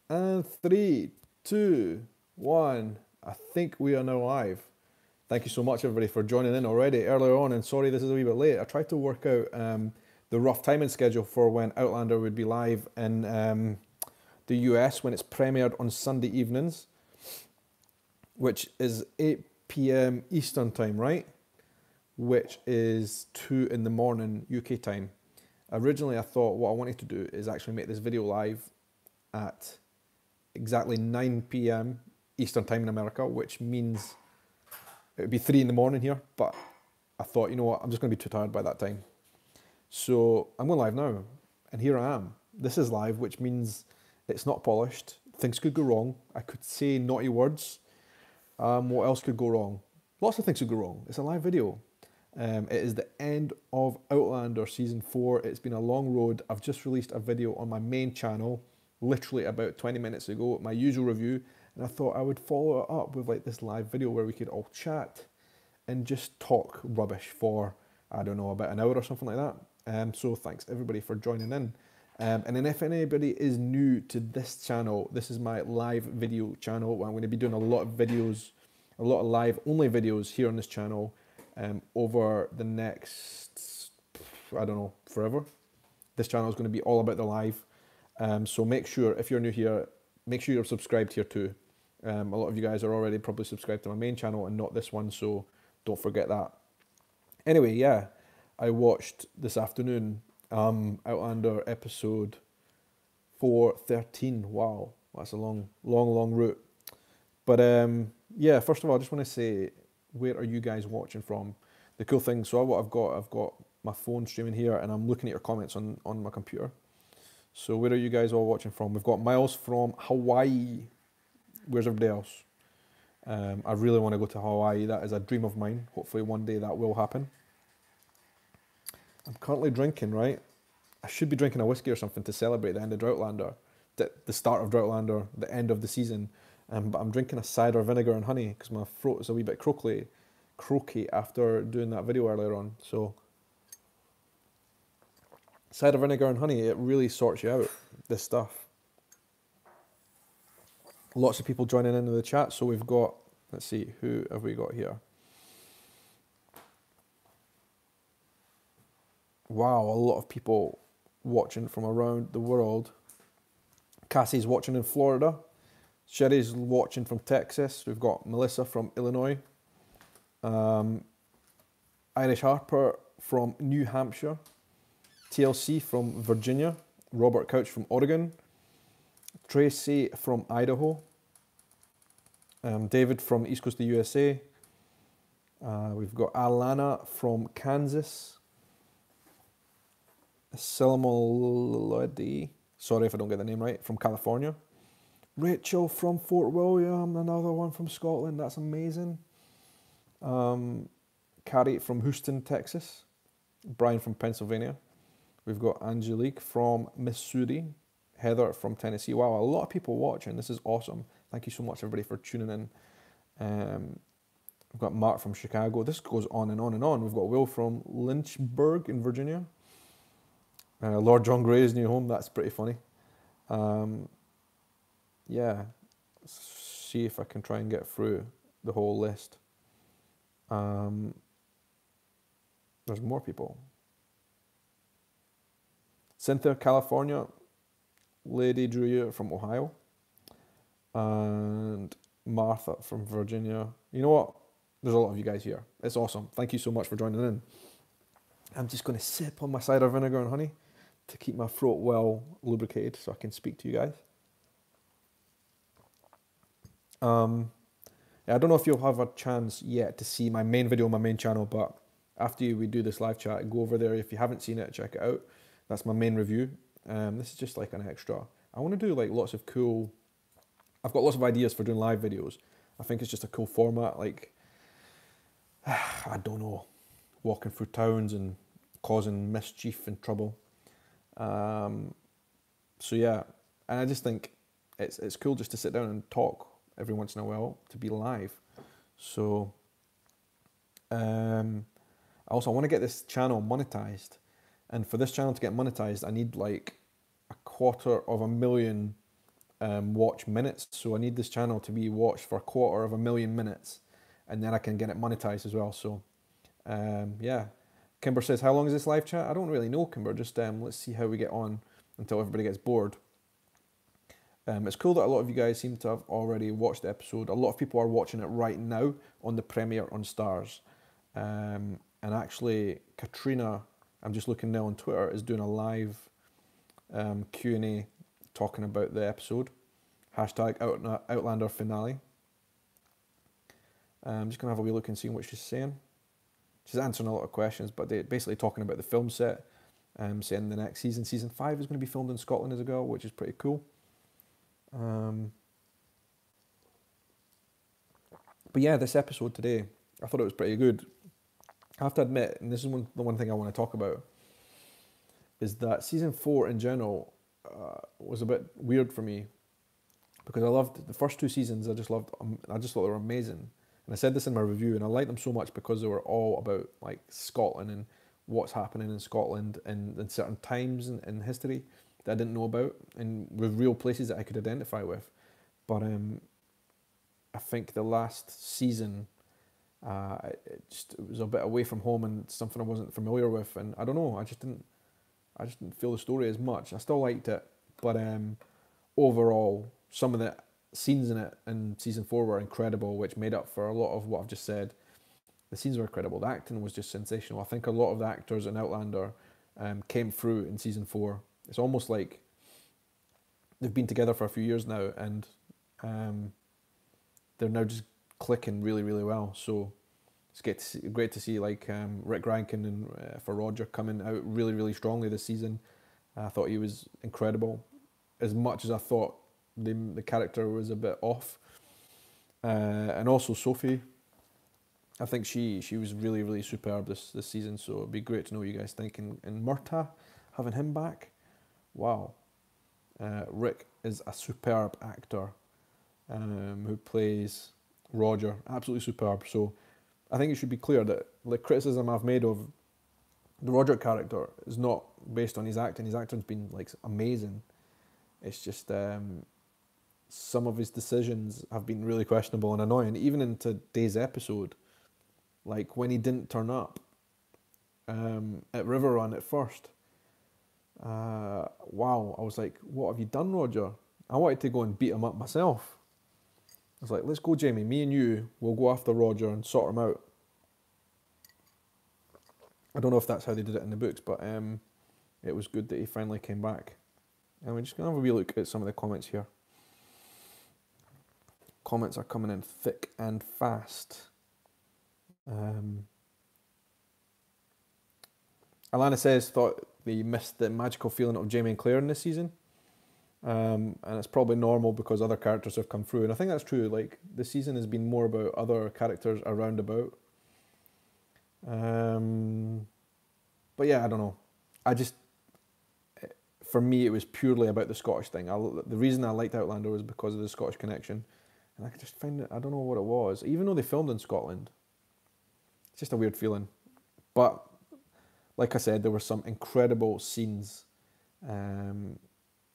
And three, two, one. I think we are now live. Thank you so much, everybody, for joining in already earlier on. And sorry, this is a wee bit late. I tried to work out the rough timing schedule for when Outlander would be live in the US when it's premiered on Sunday evenings, which is 8 p.m. Eastern time, right? Which is 2 in the morning UK time. Originally, I thought what I wanted to do is actually make this video live at exactly 9 p.m. Eastern time in America, which means it would be 3 in the morning here. But I thought, you know what, I'm just going to be too tired by that time. So I'm going live now, and here I am. This is live, which means it's not polished. Things could go wrong. I could say naughty words. What else could go wrong? Lots of things could go wrong. It's a live video. It is the end of Outlander Season 4. It's been a long road. I've just released a video on my main channel, literally about 20 minutes ago, my usual review, and I thought I would follow it up with like this live video where we could all chat and just talk rubbish for, I don't know, about an hour or something like that. So thanks everybody for joining in. And then if anybody is new to this channel, this is my live video channel. I'm going to be doing a lot of videos, a lot of live only videos here on this channel over the next, I don't know, forever. This channel is going to be all about the live. So make sure, if you're new here, make sure you're subscribed here too. A lot of you guys are already probably subscribed to my main channel and not this one, so don't forget that. Anyway, yeah, I watched this afternoon Outlander episode 413. Wow, that's a long route. But yeah, first of all, I just want to say, where are you guys watching from? The cool thing, so what I've got my phone streaming here, and I'm looking at your comments on my computer. So where are you guys all watching from? We've got Miles from Hawaii. Where's everybody else? I really want to go to Hawaii. That is a dream of mine. Hopefully one day that will happen. I'm currently drinking, right? I should be drinking a whiskey or something to celebrate the end of Droughtlander, the start of Droughtlander, the end of the season. But I'm drinking a cider vinegar and honey because my throat is a wee bit croaky after doing that video earlier on. So cider vinegar and honey, it really sorts you out, this stuff. Lots of people joining into the chat. So we've got, let's see, who have we got here? Wow, a lot of people watching from around the world. Cassie's watching in Florida. Sherry's watching from Texas. We've got Melissa from Illinois. Irish Harper from New Hampshire. TLC from Virginia. Robert Couch from Oregon. Tracy from Idaho. David from the East Coast of the USA. We've got Alana from Kansas. Silamolodi, sorry if I don't get the name right, from California. Rachel from Fort William, another one from Scotland, that's amazing. Carrie from Houston, Texas. Brian from Pennsylvania. We've got Angelique from Missouri. Heather from Tennessee. Wow, a lot of people watching. This is awesome. Thank you so much, everybody, for tuning in. We've got Mark from Chicago. This goes on and on and on. We've got Will from Lynchburg in Virginia. Lord John Gray's new home. That's pretty funny. Yeah, see if I can try and get through the whole list. There's more people. Cynthia, California. Lady Drew from Ohio. And Martha from Virginia. You know what? There's a lot of you guys here. It's awesome. Thank you so much for joining in. I'm just going to sip on my cider vinegar and honey to keep my throat well lubricated so I can speak to you guys. I don't know if you'll have a chance yet to see my main video on my main channel, but after we do this live chat, go over there. If you haven't seen it, check it out. That's my main review. This is just like an extra. I want to do like lots of cool... I've got lots of ideas for doing live videos. I think it's just a cool format, like, I don't know, walking through towns and causing mischief and trouble. So yeah, and I just think it's cool just to sit down and talk every once in a while, to be live. So also I want to get this channel monetized, and for this channel to get monetized I need like 250,000 watch minutes. So I need this channel to be watched for 250,000 minutes, and then I can get it monetized as well. So yeah. Kimber says, how long is this live chat? I don't really know, Kimber. Just let's see how we get on until everybody gets bored. It's cool that a lot of you guys seem to have already watched the episode. A lot of people are watching it right now on the premiere on Stars. And actually, Katrina, I'm just looking now on Twitter, is doing a live Q&A talking about the episode. Hashtag Outlander finale. I'm just going to have a wee look and see what she's saying. She's answering a lot of questions, but they're basically talking about the film set, saying the next season, season 5, is going to be filmed in Scotland as well, which is pretty cool. But yeah, this episode today, I thought it was pretty good. I have to admit, and this is the one thing I want to talk about, is that season 4 in general was a bit weird for me, because I loved the first 2 seasons. I just thought they were amazing. And I said this in my review, and I liked them so much because they were all about like Scotland and what's happening in Scotland and in certain times in history that I didn't know about, and with real places that I could identify with. But I think the last season, it was a bit away from home and something I wasn't familiar with, and I don't know, I just didn't feel the story as much. I still liked it, but overall, some of the scenes in it in season 4 were incredible, which made up for a lot of what I've just said. The scenes were incredible. The acting was just sensational. I think a lot of the actors in Outlander came through in season 4. It's almost like they've been together for a few years now, and they're now just clicking really, really well. So it's great to see like Rick Rankin and for Roger coming out really, really strongly this season. I thought he was incredible, as much as I thought the character was a bit off. And also Sophie, I think she was really, really superb this season. So it'd be great to know what you guys think. And Murtagh, having him back, wow. Rick is a superb actor who plays Roger, absolutely superb. So I think it should be clear that the criticism I've made of the Roger character is not based on his acting. His acting's been like amazing. It's just some of his decisions have been really questionable and annoying. Even in today's episode, like when he didn't turn up at River Run at first. Wow, I was like, what have you done, Roger? I wanted to go and beat him up myself. I was like, let's go, Jamie. Me and you will go after Roger and sort him out. I don't know if that's how they did it in the books, but it was good that he finally came back. And we're just going to have a wee look at some of the comments here. Comments are coming in thick and fast. Alana says, thought they missed the magical feeling of Jamie and Claire in this season. And it's probably normal because other characters have come through. And I think that's true. Like, this season has been more about other characters around about. But yeah, I don't know. For me, it was purely about the Scottish thing. The reason I liked Outlander was because of the Scottish connection. And I could just find it, I don't know what it was. Even though they filmed in Scotland, it's just a weird feeling. But, like I said, there were some incredible scenes.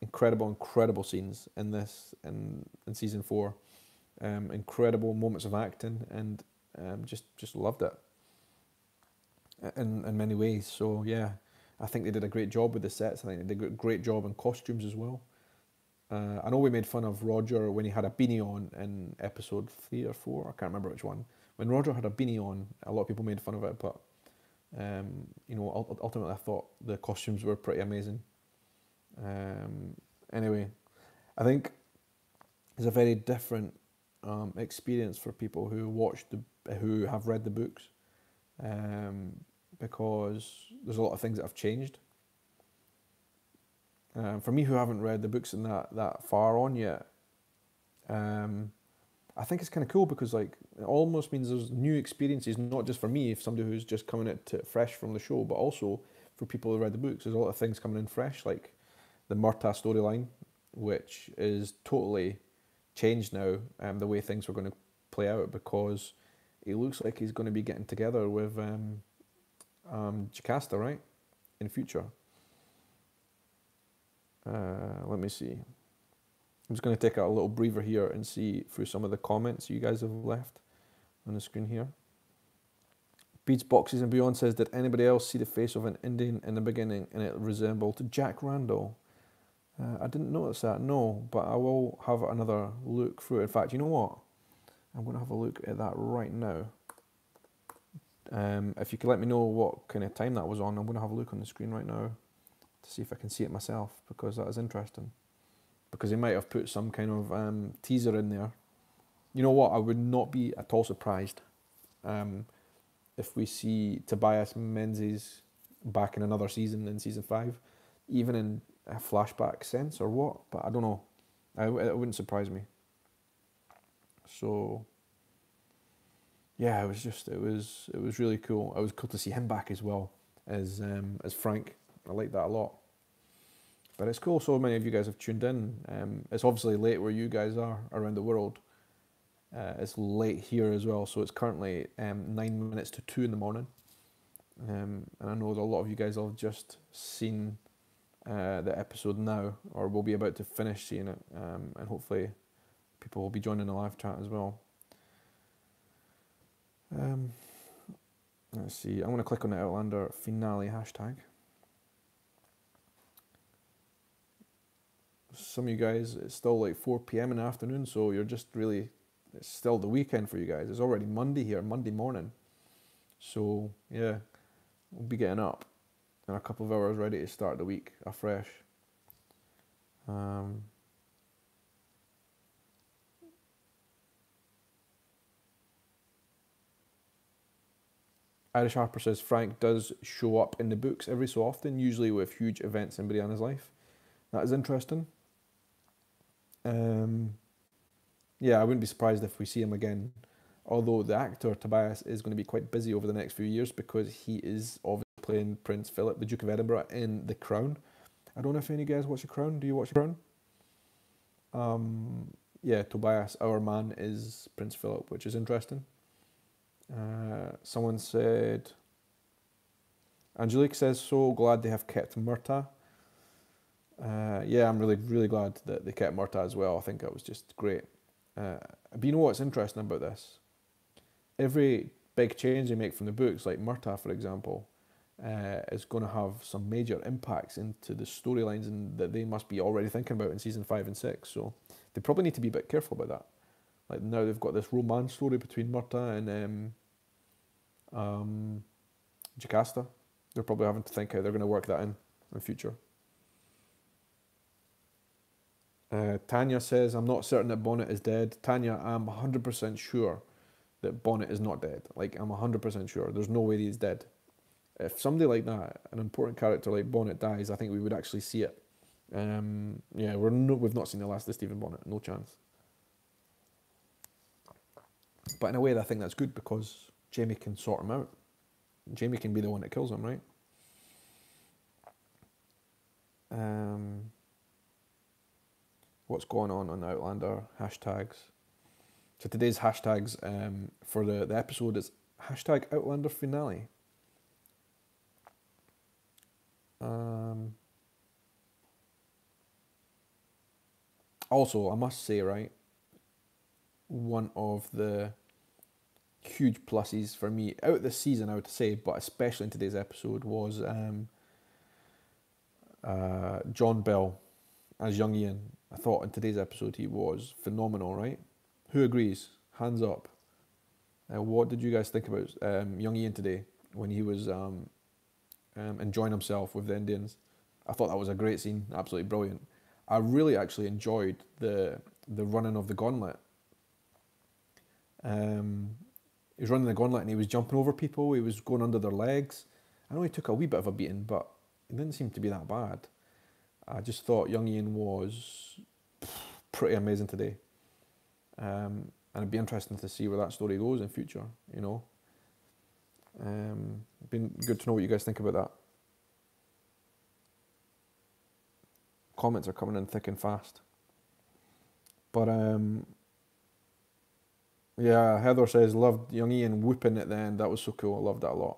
Incredible scenes in this, in season 4. Incredible moments of acting, and just loved it in many ways. So yeah, I think they did a great job with the sets. I think they did a great job in costumes as well. I know we made fun of Roger when he had a beanie on in episode 3 or 4. I can't remember which one. When Roger had a beanie on, a lot of people made fun of it, but ultimately I thought the costumes were pretty amazing. Anyway, I think it's a very different experience for people who who have read the books, because there's a lot of things that have changed. For me, who haven't read the books in that far on yet, I think it's kind of cool because like it almost means there's new experiences, not just for me, if somebody who's just coming at it fresh from the show, but also for people who read the books. There's a lot of things coming in fresh, like the Murtagh storyline, which is totally changed now, the way things were going to play out, because it looks like he's going to be getting together with Jocasta, right, in future. Let me see. I'm just going to take a little breather here and see through some of the comments you guys have left on the screen here. Beats Boxes and Beyond says, did anybody else see the face of an Indian in the beginning and it resembled Jack Randall? I didn't notice that, no, but I will have another look through it. In fact, you know what? I'm going to have a look at that right now. If you could let me know what kind of time that was on, I'm going to have a look on the screen right now to see if I can see it myself, because that is interesting. Because they might have put some kind of teaser in there. You know what? I would not be at all surprised if we see Tobias Menzies back in another season, in season 5, even in a flashback sense or what. But I don't know. It wouldn't surprise me. So yeah, it was really cool. It was cool to see him back as well as Frank. I like that a lot. But it's cool so many of you guys have tuned in. It's obviously late where you guys are around the world. It's late here as well, so it's currently 9 minutes to 2 in the morning. And I know that a lot of you guys have just seen the episode now, or will be about to finish seeing it. And hopefully people will be joining the live chat as well. Let's see, I'm going to click on the Outlander finale hashtag. Some of you guys, it's still like 4 PM in the afternoon, so you're just really, it's still the weekend for you guys. It's already Monday here, Monday morning. So yeah, we'll be getting up in a couple of hours ready to start the week afresh. Irish Harper says Frank does show up in the books every so often, usually with huge events in Brianna's life. That is interesting. Yeah, I wouldn't be surprised if we see him again. Although the actor Tobias is going to be quite busy over the next few years because he is obviously playing Prince Philip, the Duke of Edinburgh, in The Crown. I don't know if any of you guys watch The Crown. Do you watch The Crown? Yeah, Tobias, our man, is Prince Philip, which is interesting. Someone said, Angelique says, so glad they have kept Murtagh. Yeah, I'm really glad that they kept Murtagh as well. I think that was just great. But you know what's interesting about this? Every big change they make from the books, like Murtagh, for example, is going to have some major impacts into the storylines and that they must be already thinking about in season 5 and 6. So they probably need to be a bit careful about that. Like now they've got this romance story between Murtagh and Jocasta. They're probably having to think how they're going to work that in the future. Tanya says, I'm not certain that Bonnet is dead. Tanya, I'm 100% sure that Bonnet is not dead. Like, I'm 100% sure. There's no way he's dead. If somebody like that, an important character like Bonnet dies, I think we would actually see it. Yeah, we've not seen the last of Stephen Bonnet. No chance. But in a way, I think that's good because Jamie can sort him out. Jamie can be the one that kills him, right? What's going on Outlander hashtags? So today's hashtags for the episode is hashtag Outlander finale. Also, I must say, right, one of the huge pluses for me out this season, I would say, but especially in today's episode, was John Bell as young Ian. I thought in today's episode he was phenomenal, right? Who agrees? Hands up. What did you guys think about young Ian today when he was enjoying himself with the Indians? I thought that was a great scene, absolutely brilliant. I really actually enjoyed the running of the gauntlet. He was running the gauntlet and he was jumping over people, he was going under their legs. I know he took a wee bit of a beating, but it didn't seem to be that bad. I just thought young Ian was pretty amazing today. And it'd be interesting to see where that story goes in future, you know. Been good to know what you guys think about that. Comments are coming in thick and fast. But yeah, Heather says, loved young Ian whooping at the end. That was so cool. I loved that a lot.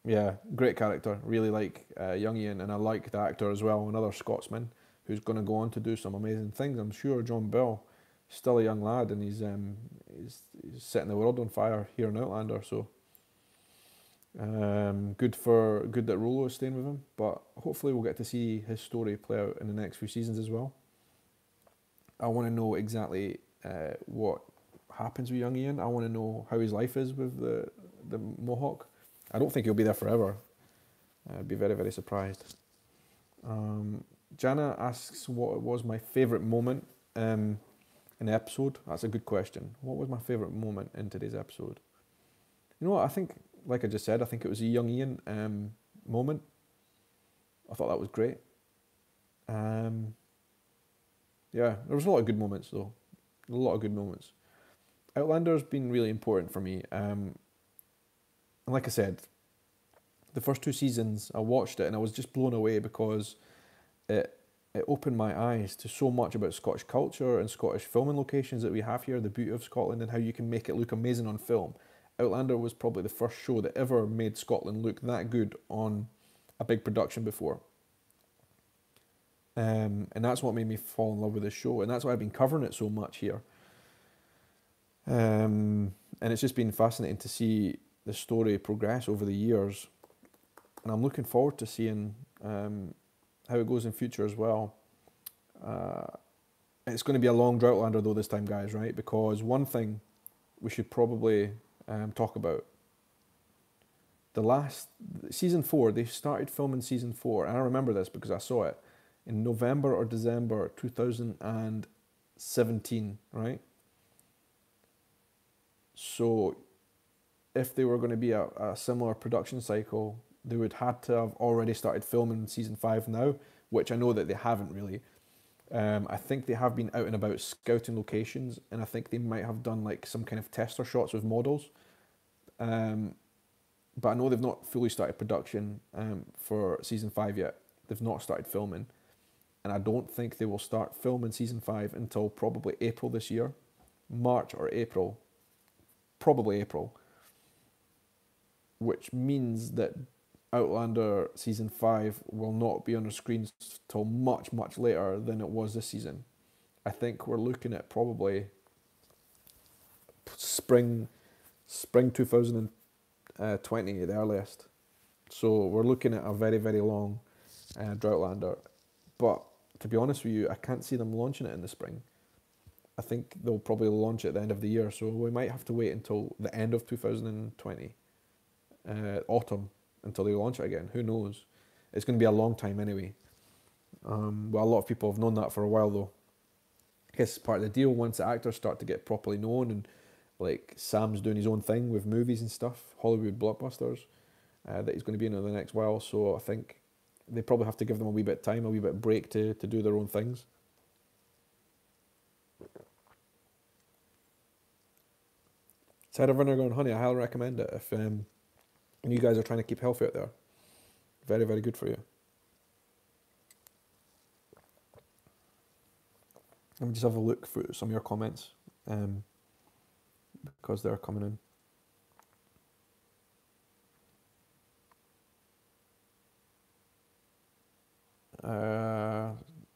Yeah, great character. Really like young Ian, and I like the actor as well, another Scotsman who's going to go on to do some amazing things. I'm sure John Bell, still a young lad, and he's setting the world on fire here in Outlander. So good that Rolo is staying with him. But hopefully we'll get to see his story play out in the next few seasons as well. I want to know exactly what happens with young Ian. I want to know how his life is with the Mohawk. I don't think he'll be there forever. I'd be very, very surprised. Jana asks what was my favourite moment in the episode. That's a good question. What was my favourite moment in today's episode? You know what? I think, like I just said, I think it was a young Ian moment. I thought that was great. Yeah, there was a lot of good moments though. A lot of good moments. Outlander's been really important for me. And like I said, the first two seasons I watched it and I was just blown away because it opened my eyes to so much about Scottish culture and Scottish filming locations that we have here, the beauty of Scotland and how you can make it look amazing on film. Outlander was probably the first show that ever made Scotland look that good on a big production before. And that's what made me fall in love with this show, and that's why I've been covering it so much here. And it's just been fascinating to see the story progress over the years, and I'm looking forward to seeing how it goes in future as well. It's going to be a long Droughtlander though this time, guys, right? Because one thing we should probably talk about. The last season 4, they started filming season 4, and I remember this because I saw it in November or December 2017, right? So if they were going to be a similar production cycle, they would have to have already started filming season 5 now, which I know that they haven't really. I think they have been out and about scouting locations, and I think they might have done like some kind of tester shots with models. But I know they've not fully started production for season 5 yet. They've not started filming. And I don't think they will start filming season 5 until probably April this year. March or April. Probably April. Which means that Outlander season 5 will not be on the screens till much, much later than it was this season. I think we're looking at probably spring 2020 at the earliest. So we're looking at a very, very long Droughtlander. But to be honest with you, I can't see them launching it in the spring. I think they'll probably launch it at the end of the year, so we might have to wait until the end of 2020, autumn, until they launch it again. Who knows? It's going to be a long time anyway. Well, a lot of people have known that for a while though. I guess it's part of the deal once the actors start to get properly known, and like Sam's doing his own thing with movies and stuff, Hollywood blockbusters, that he's going to be in the next while. So I think they probably have to give them a wee bit of time, a wee bit of break to do their own things. Cider vinegar and honey, I highly recommend it if you guys are trying to keep healthy out there. Very, very good for you. Let me just have a look through some of your comments because they're coming in.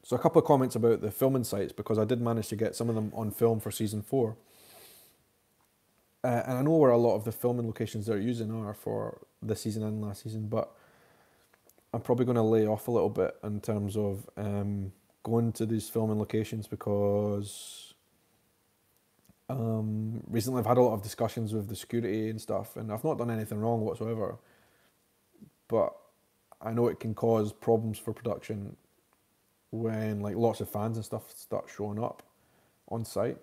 So a couple of comments about the filming sites, because I did manage to get some of them on film for season 4. And I know where a lot of the filming locations they're using are for this season and last season, but I'm probably going to lay off a little bit in terms of going to these filming locations, because recently I've had a lot of discussions with the security and stuff, and I've not done anything wrong whatsoever, but I know it can cause problems for production when like lots of fans and stuff start showing up on site.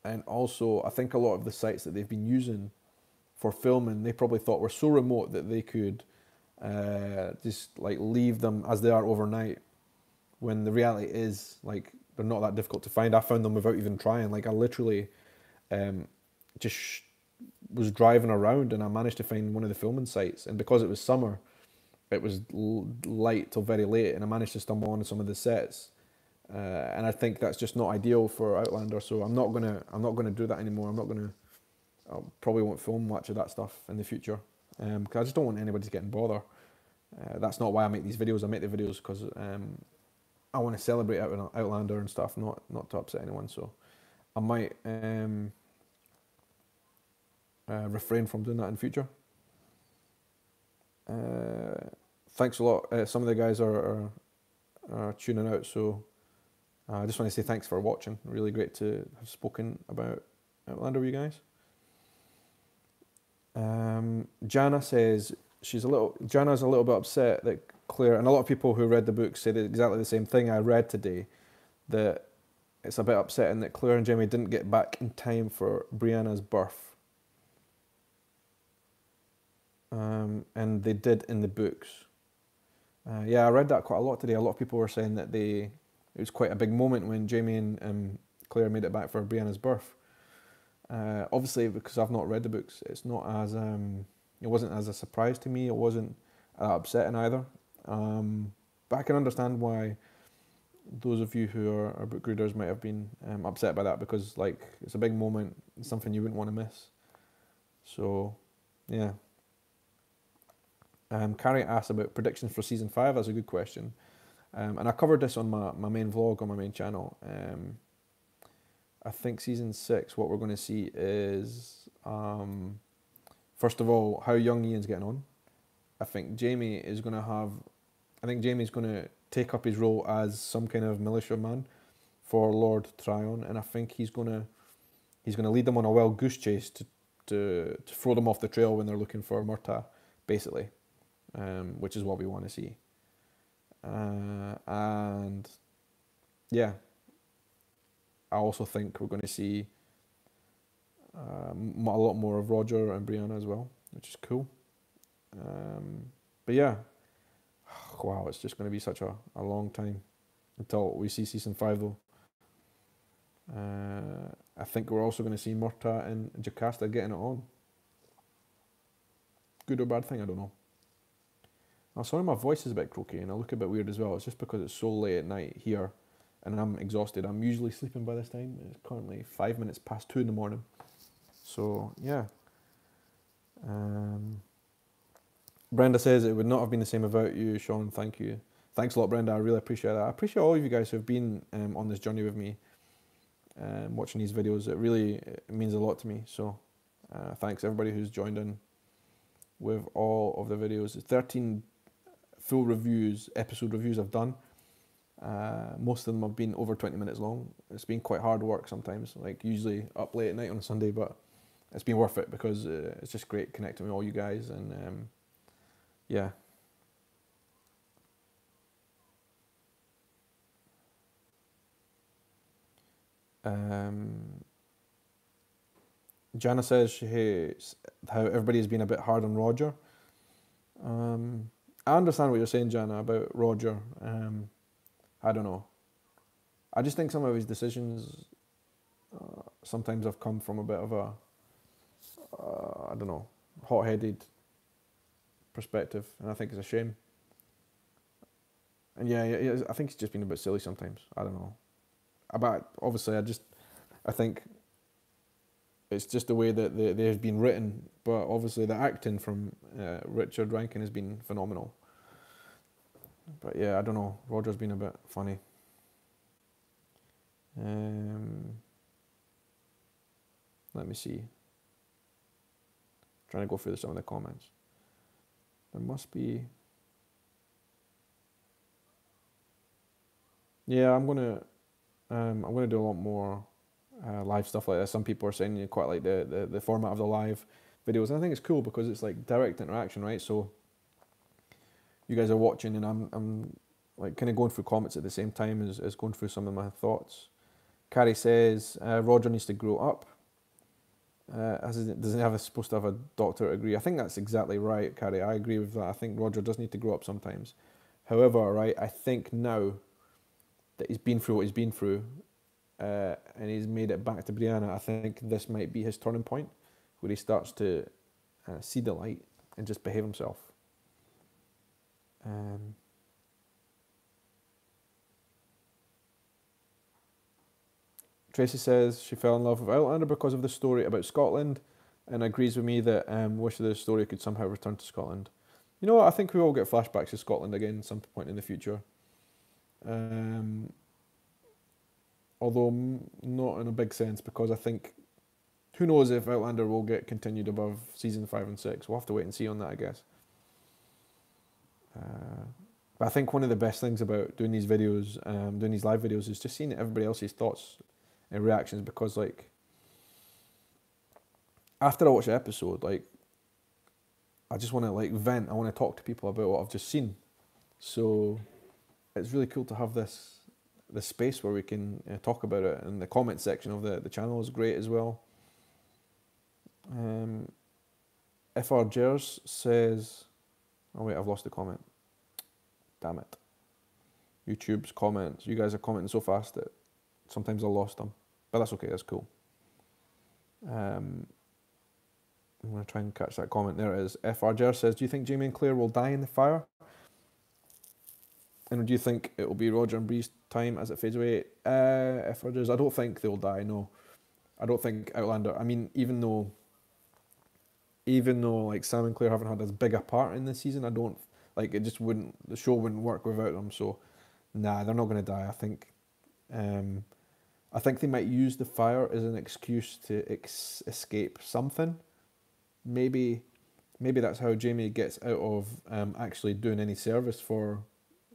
And also, I think a lot of the sites that they've been using for filming, they probably thought were so remote that they could just like leave them as they are overnight, when the reality is like they're not that difficult to find. I found them without even trying. Like I literally just was driving around and I managed to find one of the filming sites, and because it was summer, it was light till very late, and I managed to stumble on some of the sets. And I think that's just not ideal for Outlander, so I'm not gonna do that anymore. I'm not gonna I probably won't film much of that stuff in the future, because I just don't want anybody to get in bother. That's not why I make these videos. I make the videos because I want to celebrate Outlander and stuff, not to upset anyone. So I might refrain from doing that in the future. Thanks a lot. Some of the guys are tuning out, so I just want to say thanks for watching. Really great to have spoken about Outlander with you guys. Jana says Jana's a little bit upset that Claire, and a lot of people who read the book say exactly the same thing I read today, that it's a bit upsetting that Claire and Jamie didn't get back in time for Brianna's birth. And they did in the books. Yeah, I read that quite a lot today. A lot of people were saying that it was quite a big moment when Jamie and Claire made it back for Brianna's birth. Obviously, because I've not read the books, it's not as it wasn't as a surprise to me. It wasn't upsetting either. But I can understand why those of you who are book readers might have been upset by that, because like it's a big moment, it's something you wouldn't want to miss. So, yeah. Carrie asked about predictions for season 5. That's a good question. And I covered this on my main vlog on my main channel. I think season 6, what we're going to see is, first of all, how young Ian's getting on. I think Jamie's going to take up his role as some kind of militiaman for Lord Tryon, and I think he's going to lead them on a wild goose chase to throw them off the trail when they're looking for Murtagh, basically, which is what we want to see. And yeah, I also think we're going to see a lot more of Roger and Brianna as well, which is cool. But yeah, wow, it's just going to be such a long time until we see season 5 though. I think we're also going to see Murtagh and Jocasta getting it on. Good or bad thing, I don't know. I'm sorry my voice is a bit croaky and I look a bit weird as well. It's just because it's so late at night here and I'm exhausted. I'm usually sleeping by this time. It's currently 5 minutes past 2 in the morning. So, yeah. Brenda says, it would not have been the same without you, Sean. Thank you. Thanks a lot, Brenda. I really appreciate that. I appreciate all of you guys who have been on this journey with me, watching these videos. It means a lot to me. So, thanks everybody who's joined in with all of the videos. 13 full reviews, episode reviews I've done. Most of them have been over 20 minutes long. It's been quite hard work sometimes, like usually up late at night on a Sunday, but it's been worth it because it's just great connecting with all you guys, and yeah. Jana says she hates how everybody's been a bit hard on Roger. I understand what you're saying, Jana, about Roger. I don't know. I just think some of his decisions sometimes have come from a bit of a, I don't know, hot-headed perspective, and I think it's a shame. And yeah, I think he's just been a bit silly sometimes. I don't know. But obviously, I think it's just the way that they have been written, but obviously the acting from Richard Rankin has been phenomenal. But yeah, I don't know. Roger's been a bit funny. Let me see. Trying to go through some of the comments. There must be. Yeah, I'm gonna do a lot more live stuff like this. Some people are saying you quite like the format of the live videos, and I think it's cool because it's like direct interaction, right? So you guys are watching, and I'm like kind of going through comments at the same time as going through some of my thoughts. Carrie says Roger needs to grow up. Doesn't have supposed to have a doctor agree. I think that's exactly right, Carrie. I agree with that. I think Roger does need to grow up sometimes. However, right, I think now that he's been through what he's been through, and he's made it back to Brianna, I think this might be his turning point, where he starts to see the light and just behave himself. Tracy says she fell in love with Outlander because of the story about Scotland. and agrees with me that wish the story could somehow return to Scotland. You know what? I think we all get flashbacks to Scotland again at some point in the future. Um, Although not in a big sense, because I think who knows if Outlander will get continued above season 5 and 6. We'll have to wait and see on that, I guess. But I think one of the best things about doing these videos, doing these live videos, is just seeing everybody else's thoughts and reactions. Because like after I watch the episode, like I just want to like vent. I want to talk to people about what I've just seen. So it's really cool to have this space where we can talk about it, and the comment section of the channel is great as well. FR Jers says, oh wait, I've lost the comment. Damn it. YouTube's comments. You guys are commenting so fast that sometimes I lost them. But that's okay, that's cool. I'm going to try and catch that comment. There it is. FR Jers says, do you think Jamie and Claire will die in the fire? And do you think it will be Roger and Bree's time as it fades away? FR Jers, I don't think they'll die, no. I don't think Outlander, I mean, even though like Sam and Claire haven't had as big a part in this season, I don't, like it just wouldn't, the show wouldn't work without them, so nah, they're not going to die. I think they might use the fire as an excuse to escape something. Maybe that's how Jamie gets out of actually doing any service for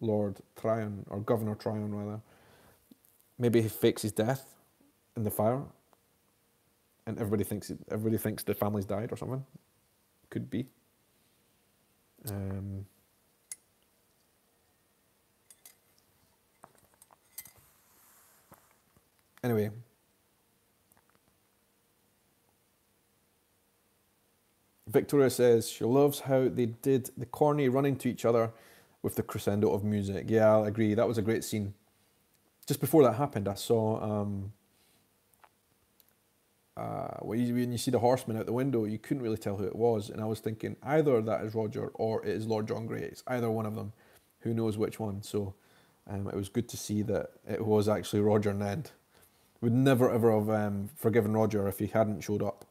Lord Tryon, or Governor Tryon rather. Maybe he fakes his death in the fire, and everybody thinks the family's died or something. Could be. Anyway. Victoria says she loves how they did the corny running to each other with the crescendo of music. Yeah, I'll agree. That was a great scene. Just before that happened, I saw when you see the horseman out the window, you couldn't really tell who it was, and I was thinking either that is Roger or it is Lord John Grey. It's either one of them. Who knows which one? So it was good to see that it was actually Roger Ned. Would never ever have forgiven Roger if he hadn't showed up.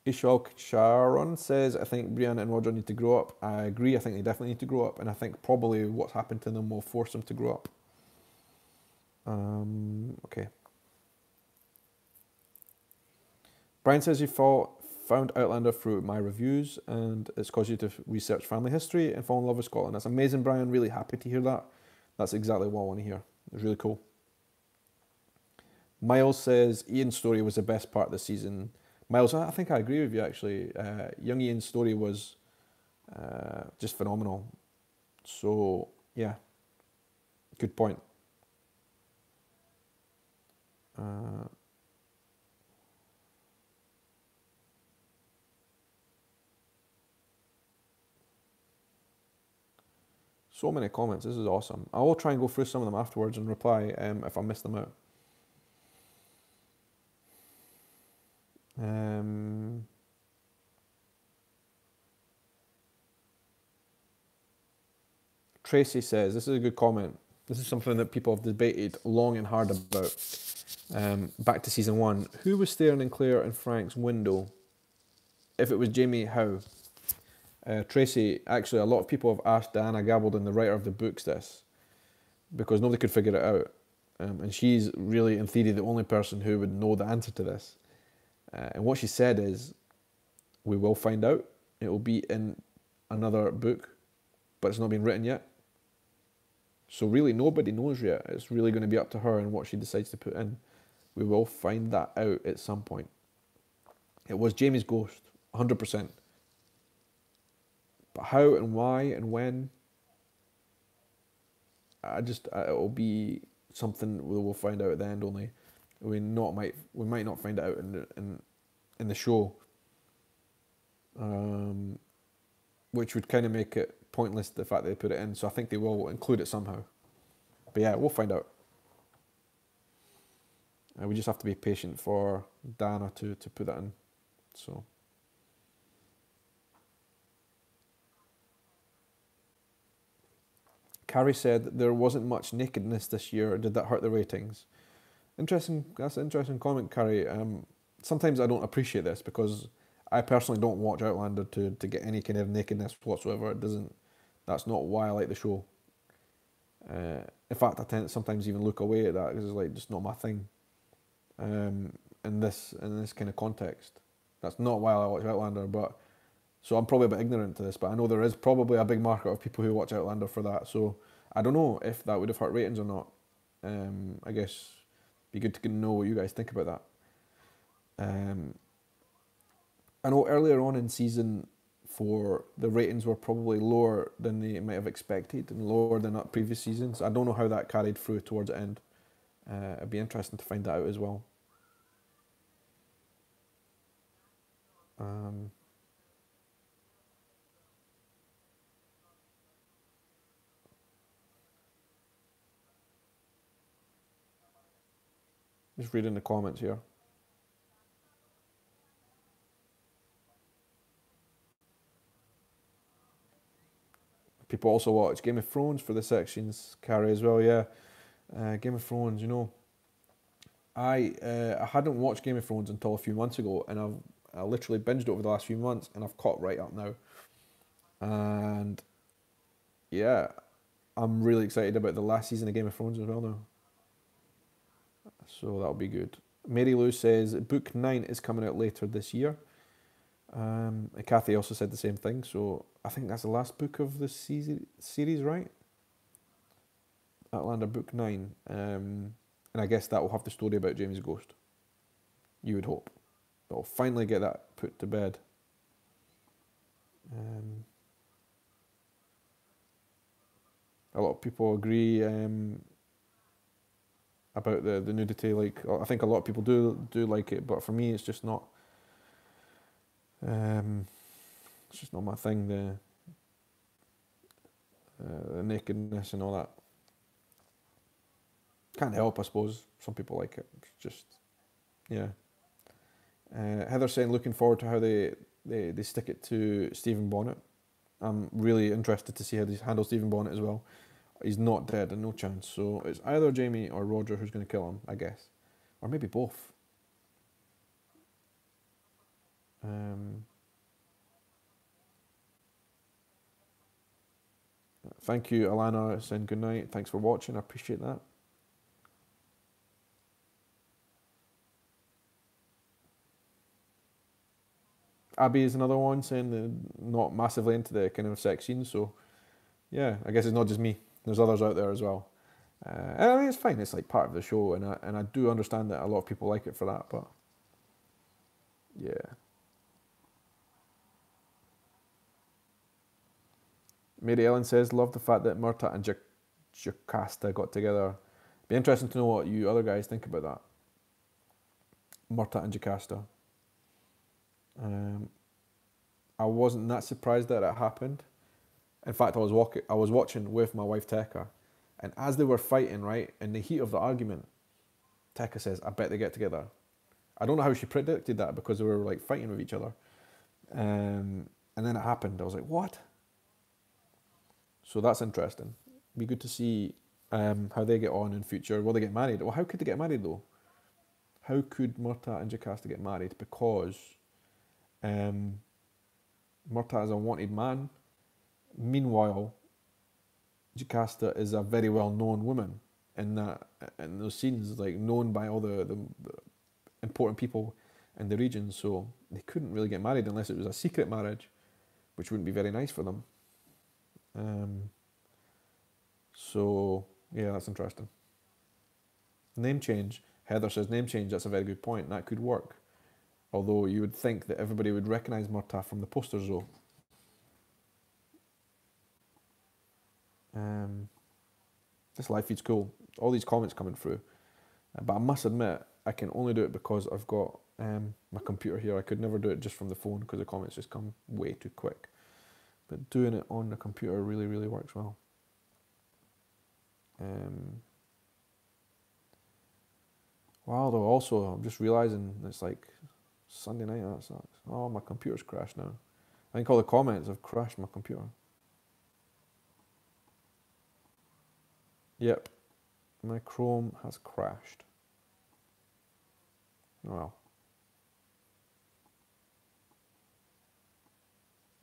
Ishal Sharon says, I think Brianna and Roger need to grow up. I agree, I think they definitely need to grow up, and I think probably what's happened to them will force them to grow up. Okay. Brian says he found Outlander through my reviews, and it's caused you to research family history and fall in love with Scotland. That's amazing, Brian. Really happy to hear that. That's exactly what I want to hear. It's really cool. Miles says Ian's story was the best part of the season. Miles, I think I agree with you actually. Young Ian's story was just phenomenal. So, yeah, good point. So many comments, this is awesome. I will try and go through some of them afterwards and reply if I miss them out. Tracy says, this is a good comment. This is something that people have debated long and hard about. Back to season 1. Who was staring in Claire and Frank's window? If it was Jamie, how? Tracy, actually a lot of people have asked Diana Gabaldon, the writer of the books, this, because nobody could figure it out. And she's really, in theory, the only person who would know the answer to this. And what she said is, we will find out. It will be in another book, but it's not been written yet. So really nobody knows yet. It's really going to be up to her and what she decides to put in. We will find that out at some point. It was Jamie's ghost, 100%. But how and why and when, it'll be something we will find out at the end only. We might not find it out in the show, which would kind of make it pointless, the fact they put it in. So I think they will include it somehow. But yeah, we'll find out. We just have to be patient for Diana to put that in. So. Carrie said that there wasn't much nakedness this year. Did that hurt the ratings? Interesting. That's an interesting comment, Carrie. Sometimes I don't appreciate this because I personally don't watch Outlander to get any kind of nakedness whatsoever. It doesn't. That's not why I like the show. In fact, I tend to sometimes even look away at that because it's like just not my thing. In this kind of context, that's not why I watch Outlander. But so I'm probably a bit ignorant to this, but I know there is probably a big market of people who watch Outlander for that. So I don't know if that would have hurt ratings or not. I guess be good to know what you guys think about that. I know earlier on in season 4, the ratings were probably lower than they might have expected and lower than that previous seasons. I don't know how that carried through towards the end. It'd be interesting to find that out as well. Just reading the comments here. People also watch Game of Thrones for the sections, Carrie, as well, yeah. Game of Thrones, I hadn't watched Game of Thrones until a few months ago, and I literally binged it over the last few months, and I've caught right up now. And yeah, I'm really excited about the last season of Game of Thrones as well now. So that'll be good. Mary Lou says book 9 is coming out later this year. And Kathy also said the same thing, so I think that's the last book of the series, right? Outlander book 9. And I guess that will have the story about Jamie's ghost. You would hope. But we'll finally get that put to bed. A lot of people agree about the nudity. Like, I think a lot of people do like it, but for me, it's just not. It's just not my thing. The nakedness and all that. Can't help, I suppose. Some people like it. It's just, yeah. Heather saying looking forward to how they stick it to Stephen Bonnet. I'm really interested to see how they handle Stephen Bonnet as well. He's not dead and no chance. So it's either Jamie or Roger who's going to kill him, I guess. Or maybe both. Thank you, Alana, saying good night. Thanks for watching. I appreciate that. Abby is another one saying they're not massively into the kind of sex scenes. So yeah, I guess it's not just me. There's others out there as well. I mean, it's fine. It's like part of the show, and I do understand that a lot of people like it for that. But yeah. Mary Ellen says, love the fact that Murtagh and Jocasta got together. Be interesting to know what you other guys think about that. Murtagh and Jocasta. I wasn't that surprised that it happened. In fact, I was watching with my wife Tekka, and as they were fighting, right, in the heat of the argument, Tekka says, I bet they get together. I don't know how she predicted that because they were like fighting with each other. And then it happened. I was like, what? So that's interesting. Be good to see how they get on in future. Will they get married? Well, how could they get married though? How could Murtagh and Jocasta get married? Because Murtagh is a wanted man. Meanwhile, Jocasta is a very well-known woman in those scenes, like known by all the important people in the region. So they couldn't really get married unless it was a secret marriage, which wouldn't be very nice for them. So yeah, that's interesting. Name change. Heather says name change. That's a very good point. That could work. Although you would think that everybody would recognise Murtagh from the posters, though. This live feed's cool. All these comments coming through. But I must admit, I can only do it because I've got my computer here. I could never do it just from the phone because the comments just come way too quick. But doing it on the computer really, really works well. Wow, though, also, I'm just realising it's like Sunday night. That sucks. Oh, my computer's crashed now. I think all the comments have crashed my computer. Yep, my Chrome has crashed. Well,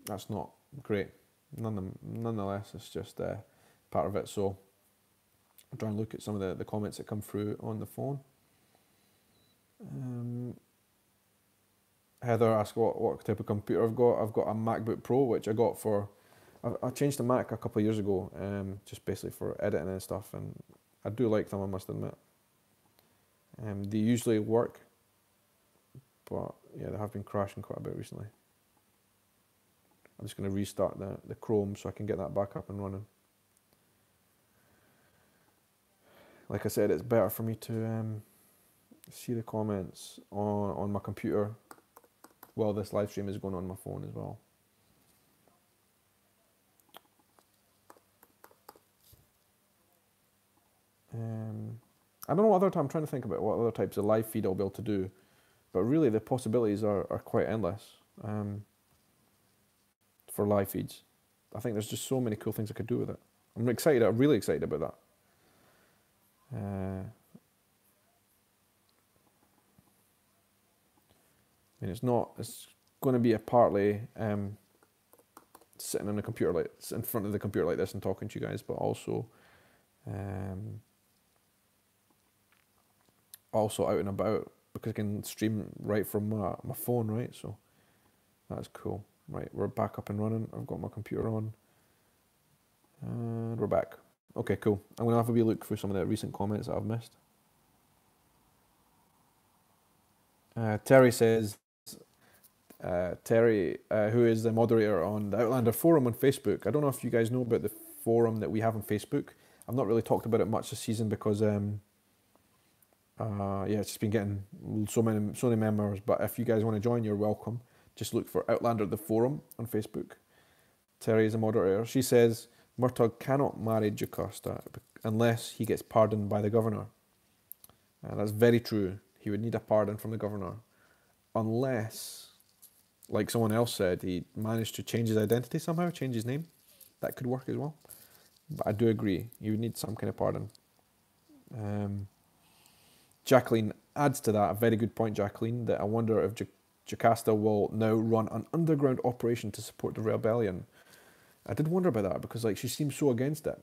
that's not great. Nonetheless, it's just part of it. So I'll try and look at some of the comments that come through on the phone. Heather asked what type of computer I've got. I've got a MacBook Pro, which I got for... I changed to Mac a couple of years ago, just basically for editing and stuff, and I do like them, I must admit. They usually work, but yeah, they have been crashing quite a bit recently. I'm just going to restart the Chrome so I can get that back up and running. Like I said, it's better for me to see the comments on my computer while this live stream is going on my phone as well. I don't know what other time I'm trying to think about what other types of live feed I'll be able to do, but really the possibilities are quite endless for live feeds. I think there's just so many cool things I could do with it. I'm excited. I'm really excited about that. I mean, it's going to be a partly sitting on the computer in front of the computer like this and talking to you guys, but also out and about, because I can stream right from my phone, right? So that's cool. Right, we're back up and running. I've got my computer on, and we're back. Okay, cool. I'm gonna have a wee look through some of the recent comments that I've missed. Terry says, who is the moderator on the Outlander forum on Facebook. I don't know if you guys know about the forum that we have on Facebook. I've not really talked about it much this season because it's just been getting so many members. But if you guys want to join, you're welcome. Just look for Outlander the forum on Facebook. Terry is a moderator. She says Murtagh cannot marry Jocasta unless he gets pardoned by the governor. That's very true. He would need a pardon from the governor, unless, like someone else said, he managed to change his identity somehow, change his name. That could work as well. But I do agree, you would need some kind of pardon. Jacqueline adds to that, a very good point, Jacqueline, that I wonder if Jocasta will now run an underground operation to support the rebellion. I did wonder about that, because like she seems so against it.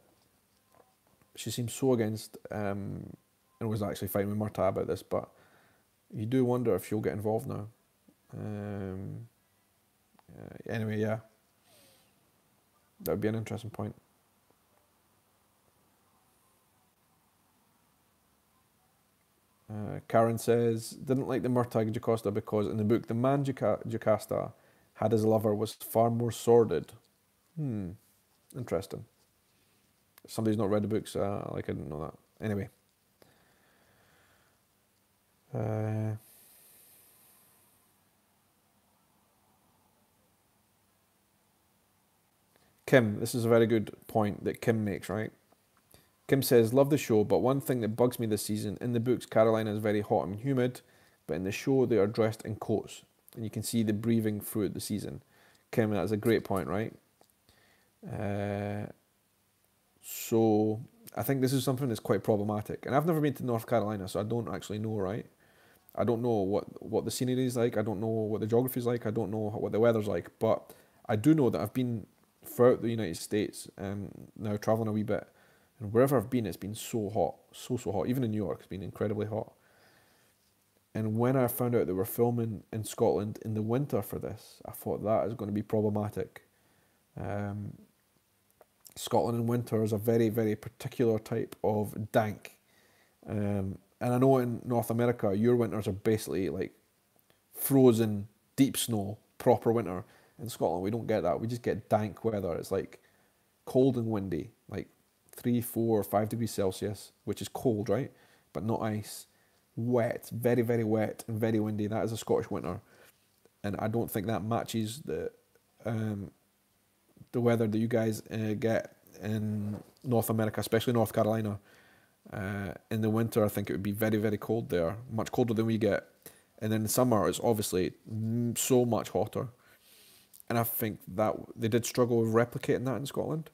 She seems so against, and was actually fighting with Murtagh about this, but you do wonder if she'll get involved now. Anyway, yeah. That would be an interesting point. Karen says, didn't like the Murtagh Jocasta because in the book, the man Jocasta had as a lover was far more sordid. Interesting. Somebody's not read the books, I didn't know that. Anyway. Kim, this is a very good point that Kim makes, right? Kim says, love the show, but one thing that bugs me this season, in the books, Carolina is very hot and humid, but in the show, they are dressed in coats, and you can see the breathing through the season. Kim, that's a great point, right? So I think this is something that's quite problematic, and I've never been to North Carolina, so I don't actually know, right? I don't know what the scenery is like, I don't know what the geography is like, I don't know what the weather's like, but I do know that I've been throughout the United States, now travelling a wee bit, and wherever I've been, it's been so hot, so hot. Even in New York, it's been incredibly hot. And when I found out they were filming in Scotland in the winter for this, I thought that is going to be problematic. Scotland in winter is a very, very particular type of dank. And I know in North America, your winters are basically like frozen, deep snow, proper winter. In Scotland, we don't get that. We just get dank weather. It's like cold and windy, like 3, 4, 5 degrees Celsius, which is cold, right? But not ice. Wet, very, very wet and very windy. That is a Scottish winter. And I don't think that matches the weather that you guys get in North America, especially North Carolina. In the winter, I think it would be very, very cold there. Much colder than we get. And then in summer, it's obviously so much hotter. And I think that they did struggle with replicating that in Scotland.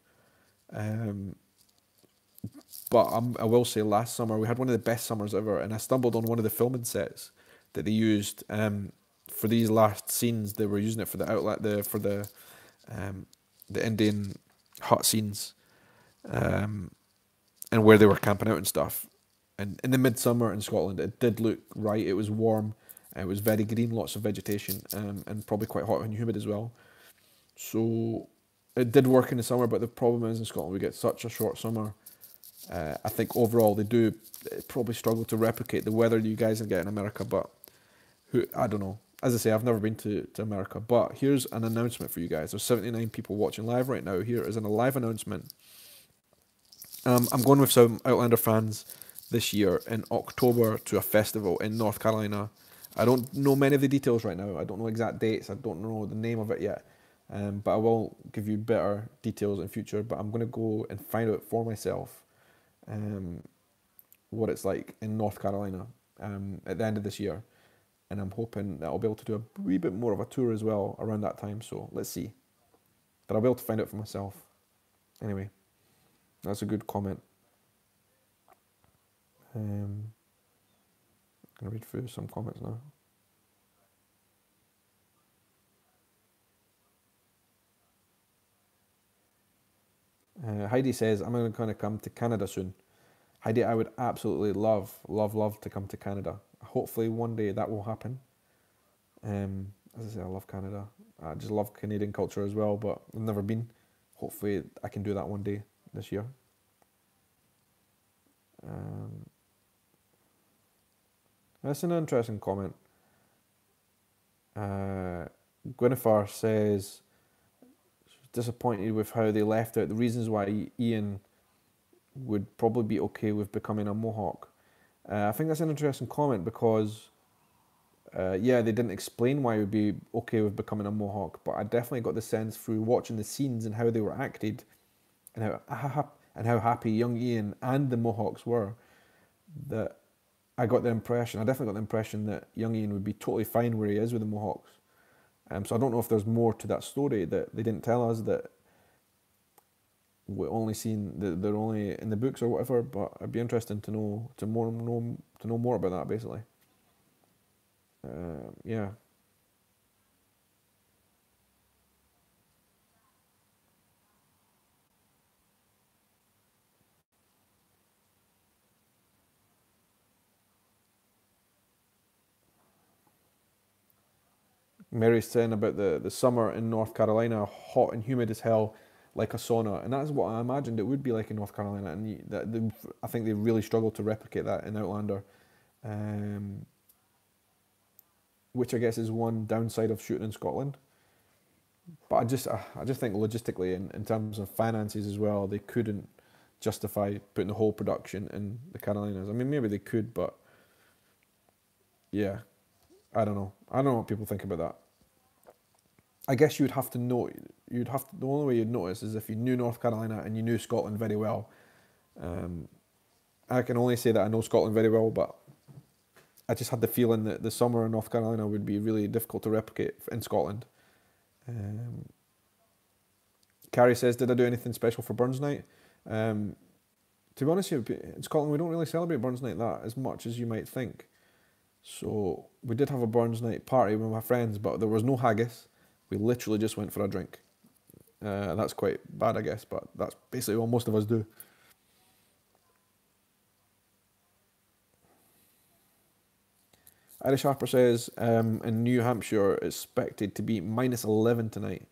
But I will say, last summer we had one of the best summers ever, and I stumbled on one of the filming sets that they used for these last scenes. They were using it for the um, the Indian hut scenes, um, and where they were camping out and stuff. And in the midsummer in Scotland, it did look right. It was warm, it was very green, lots of vegetation, and probably quite hot and humid as well. So it did work in the summer, but the problem is in Scotland we get such a short summer. I think overall they do probably struggle to replicate the weather you guys get in America, but I don't know. As I say, I've never been to America, but here's an announcement for you guys. There's 79 people watching live right now. Here is a live announcement. I'm going with some Outlander fans this year in October to a festival in North Carolina. I don't know many of the details right now. I don't know exact dates. I don't know the name of it yet. But I will give you better details in future. But I'm going to go and find out for myself um, what it's like in North Carolina at the end of this year. And I'm hoping that I'll be able to do a wee bit more of a tour as well around that time. So let's see. But I'll be able to find out for myself. Anyway, that's a good comment. I'm going to read through some comments now. Heidi says, I'm going to come to Canada soon. Heidi, I would absolutely love to come to Canada. Hopefully one day that will happen. As I say, I love Canada. I just love Canadian culture as well, but I've never been. Hopefully I can do that one day this year. That's an interesting comment. Gwynethar says, disappointed with how they left out the reasons why Ian would probably be okay with becoming a Mohawk. I think that's an interesting comment because, yeah, they didn't explain why he would be okay with becoming a Mohawk, but I definitely got the sense through watching the scenes and how they were acted, and how happy young Ian and the Mohawks were, that I got the impression, I definitely got the impression that young Ian would be totally fine where he is with the Mohawks. So I don't know if there's more to that story that they didn't tell us, that we only seen that they're only in the books or whatever. But I'd be interested to know more about that basically. Yeah. Mary's saying about the summer in North Carolina, hot and humid as hell, like a sauna, and that's what I imagined it would be like in North Carolina. And I think they really struggled to replicate that in Outlander, um, which I guess is one downside of shooting in Scotland. But I just think logistically, in terms of finances as well, they couldn't justify putting the whole production in the Carolinas. I mean, maybe they could, but yeah, I don't know. I don't know what people think about that. I guess you'd have to know. The only way you'd notice is if you knew North Carolina and you knew Scotland very well. Um, I can only say that I know Scotland very well, but I just had the feeling that the summer in North Carolina would be really difficult to replicate in Scotland. Um, Carrie says, "Did I do anything special for Burns Night?" Um, to be honest, in Scotland we don't really celebrate Burns Night that as much as you might think. So we did have a Burns Night party with my friends, but there was no haggis. We literally just went for a drink. That's quite bad, I guess, but that's basically what most of us do. Irish Harper says, in New Hampshire, expected to be -11 tonight.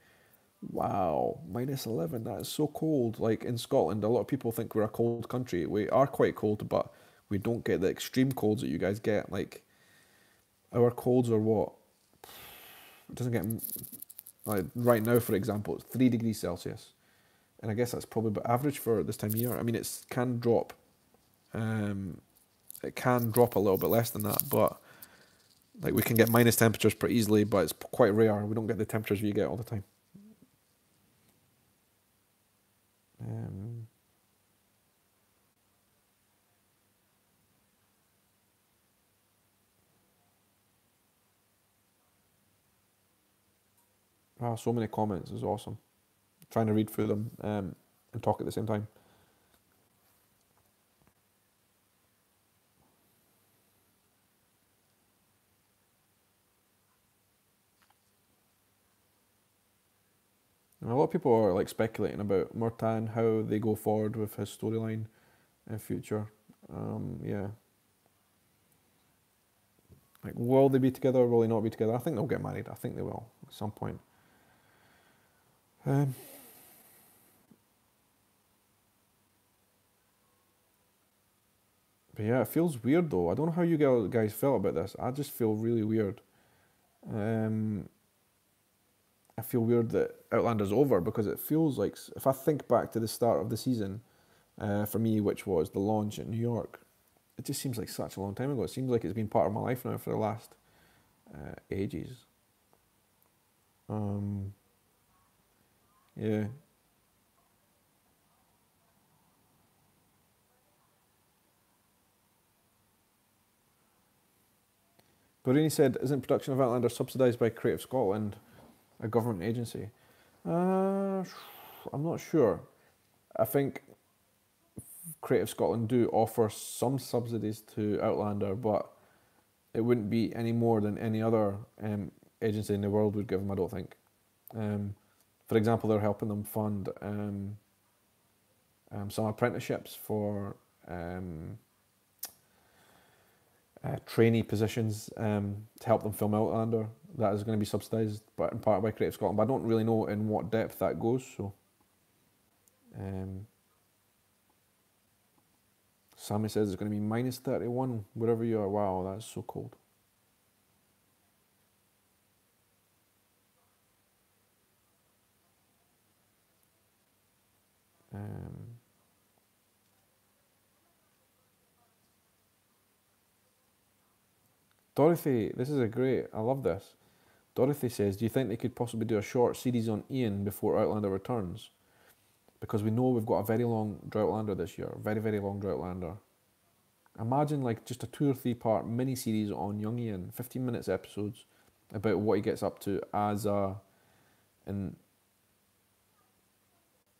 Wow, -11. That is so cold. Like in Scotland, a lot of people think we're a cold country. We are quite cold, but we don't get the extreme colds that you guys get. Like our colds are what? It doesn't get like right now, for example, it's 3 degrees Celsius, and I guess that's probably about average for this time of year. I mean, it can drop. It can drop a little bit less than that, but like we can get minus temperatures pretty easily, but it's quite rare. We don't get the temperatures you get all the time. Um, so many comments is awesome. Trying to read through them and talk at the same time. And a lot of people are like speculating about Murtan, how they go forward with his storyline in future. Yeah, like will they be together? Will they not be together? I think they'll get married. I think they will at some point. Um, but yeah, it feels weird though. I don't know how you guys felt about this. I just feel really weird. Um, I feel weird that Outlander's over because it feels like if I think back to the start of the season, for me, which was the launch in New York, it just seems like such a long time ago. It seems like it's been part of my life now for the last ages. Um, yeah. Barini said, "Isn't production of Outlander subsidised by Creative Scotland, a government agency?" Uh, I'm not sure. I think Creative Scotland do offer some subsidies to Outlander, but it wouldn't be any more than any other agency in the world would give them, I don't think. Um, for example, they're helping them fund some apprenticeships for trainee positions to help them film Outlander. That is going to be subsidised, but in part by Creative Scotland. But I don't really know in what depth that goes. So, um, Sammy says it's going to be -31 wherever you are. Wow, that's so cold. Um, Dorothy, this is a great. I love this. Dorothy says, "Do you think they could possibly do a short series on Ian before Outlander returns? Because we know we've got a very long Droughtlander this year, very very long Droughtlander. Imagine like just a 2 or 3 part mini series on young Ian, 15 minutes episodes, about what he gets up to as a in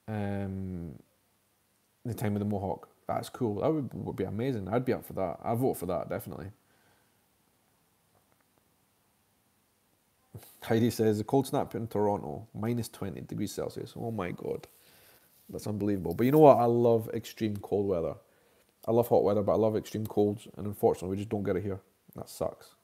um, the time of the Mohawk. That's cool. That would be amazing. I'd be up for that. I'd vote for that definitely." Heidi says the cold snap in Toronto, -20 degrees Celsius. Oh my god, that's unbelievable. But you know what? I love extreme cold weather. I love hot weather, but I love extreme colds, and unfortunately, we just don't get it here. That sucks.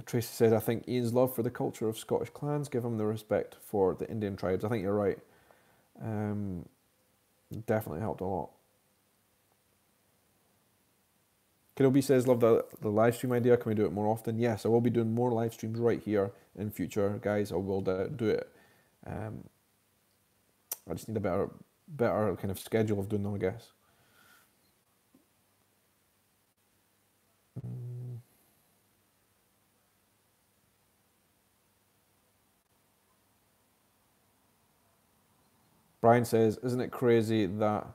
Tracy says, "I think Ian's love for the culture of Scottish clans give him the respect for the Indian tribes." I think you're right. Um, Definitely helped a lot. Kidobi says, "Love the live stream idea. Can we do it more often?" Yes, I will be doing more live streams right here in future, guys. I will do it. Um, I just need a better kind of schedule of doing them, I guess. Mm. Brian says, "Isn't it crazy that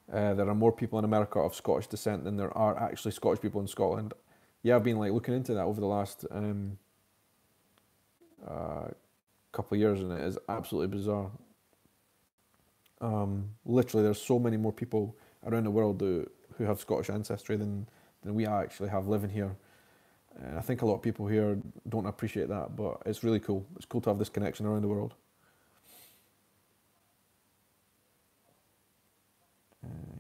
there are more people in America of Scottish descent than there are actually Scottish people in Scotland?" Yeah, I've been like looking into that over the last uh, couple of years, and it is absolutely bizarre. Literally, there's so many more people around the world who have Scottish ancestry than we actually have living here. And I think a lot of people here don't appreciate that, but it's really cool. It's cool to have this connection around the world.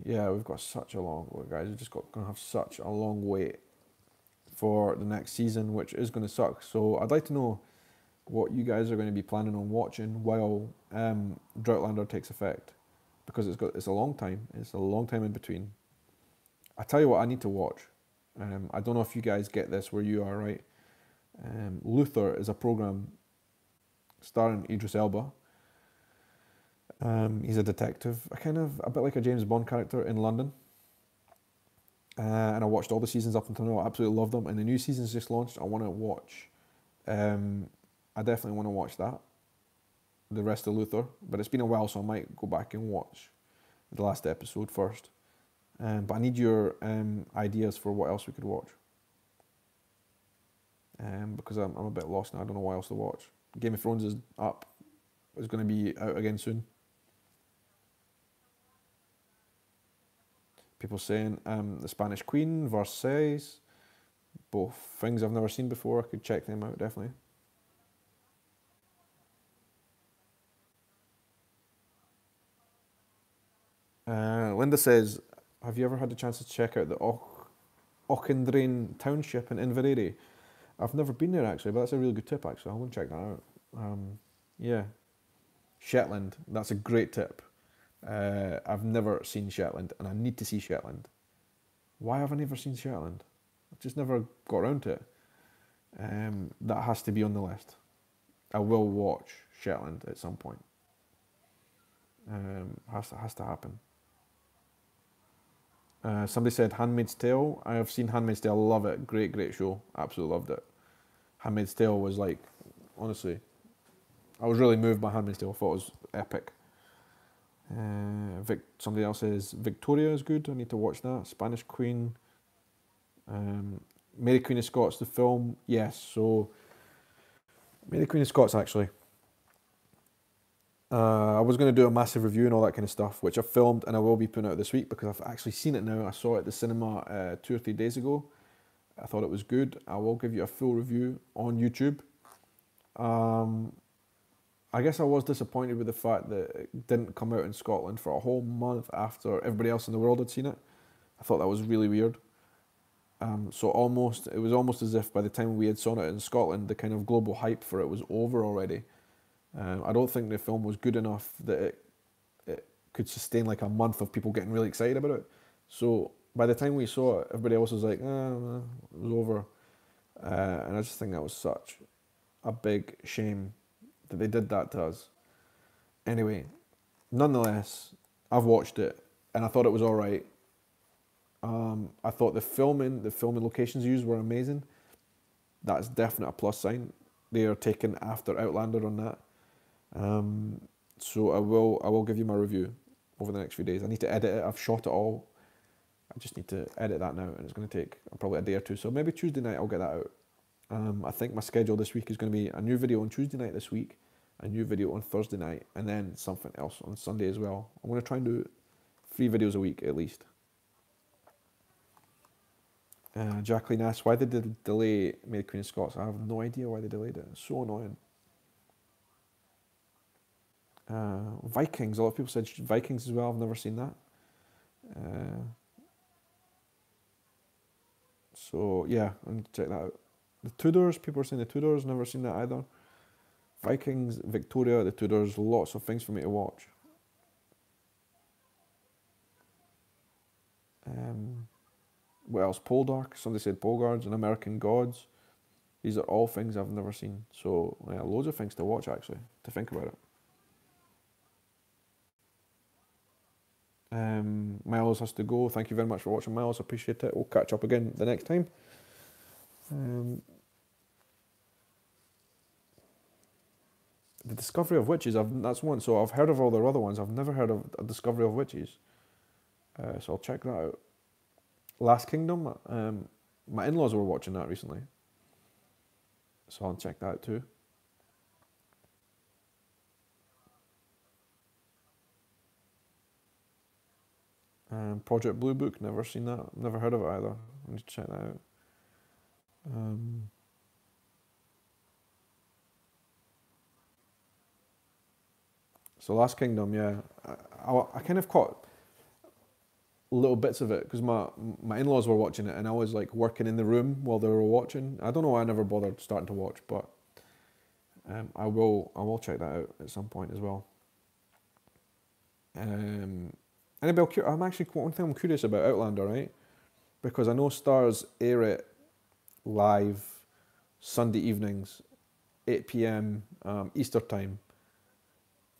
Yeah, we've got such a long wait, guys. We've just got gonna have such a long wait for the next season, which is going to suck. So I'd like to know what you guys are going to be planning on watching while Droughtlander takes effect, because it's a long time. It's a long time in between. I tell you what, I need to watch. I don't know if you guys get this where you are, right? Luther is a program starring Idris Elba. He's a detective, a bit like a James Bond character in London. And I watched all the seasons up until now. I absolutely love them. And the new season's just launched. I want to watch. I definitely want to watch that. The rest of Luther, but it's been a while, so I might go back and watch the last episode first. But I need your ideas for what else we could watch. Because I'm a bit lost now. I don't know what else to watch. Game of Thrones is up. It's going to be out again soon. People saying the Spanish Queen, Versailles, both things I've never seen before. I could check them out definitely. Linda says, have you ever had the chance to check out the Auchendrane Township in Inveraray? I've never been there actually, but that's a really good tip actually. I want to check that out. Yeah, Shetland. That's a great tip. I've never seen Shetland, and I need to see Shetland. Why have I never seen Shetland? I've just never got around to it. That has to be on the list. I will watch Shetland at some point. Has to happen. Somebody said Handmaid's Tale. I have seen Handmaid's Tale. Love it. Great, great show. Absolutely loved it. Handmaid's Tale was like, honestly, I was really moved by Handmaid's Tale. I thought it was epic. Somebody else says Victoria is good. I need to watch that. Spanish Queen. Mary Queen of Scots, the film. Yes, so Mary Queen of Scots actually. I was going to do a massive review and all that kind of stuff, which I filmed and I will be putting out this week because I've actually seen it now. I saw it at the cinema 2 or 3 days ago. I thought it was good. I will give you a full review on YouTube. I guess I was disappointed with the fact that it didn't come out in Scotland for a whole month after everybody else in the world had seen it. I thought that was really weird. So it was almost as if by the time we had saw it in Scotland, the kind of global hype for it was over already. I don't think the film was good enough that it could sustain like a month of people getting really excited about it. So by the time we saw it, everybody else was like, it was over. And I just think that was such a big shame that they did that to us. Anyway, nonetheless, I've watched it and I thought it was alright. I thought the filming locations used were amazing. That's definitely a plus sign. They are taken after Outlander on that. So I will give you my review over the next few days. I need to edit it. I've shot it all. I just need to edit that now, and it's going to take probably a day or two. So maybe Tuesday night I'll get that out. I think my schedule this week is going to be a new video on Tuesday night this week, a new video on Thursday night, and then something else on Sunday as well. I'm going to try and do 3 videos a week at least. Jacqueline asks, why did they delay Mary Queen of Scots? I have no idea why they delayed it. It's so annoying. Vikings. A lot of people said Vikings as well. I've never seen that. So yeah, I need to check that out. The Tudors. People are saying the Tudors. Never seen that either. Vikings, Victoria, the Tudors. Lots of things for me to watch. What else? Poldark. Somebody said Polgards and American Gods. These are all things I've never seen. So yeah, loads of things to watch actually, to think about it. Miles has to go. Thank you very much for watching, Miles. Appreciate it. We'll catch up again the next time. The Discovery of Witches. That's one. So I've heard of all their other ones. I've never heard of A Discovery of Witches. So I'll check that out. Last Kingdom. My in-laws were watching that recently, so I'll check that out too. Project Blue Book, never seen that, never heard of it either. I need to check that out. So Last Kingdom, yeah, I kind of caught little bits of it because my in-laws were watching it and I was like working in the room while they were watching. I don't know why I never bothered starting to watch, but I will check that out at some point as well. Anybody? I'm actually one thing I'm curious about Outlander, right? Because I know Stars air it live Sunday evenings, 8 p.m. Easter time.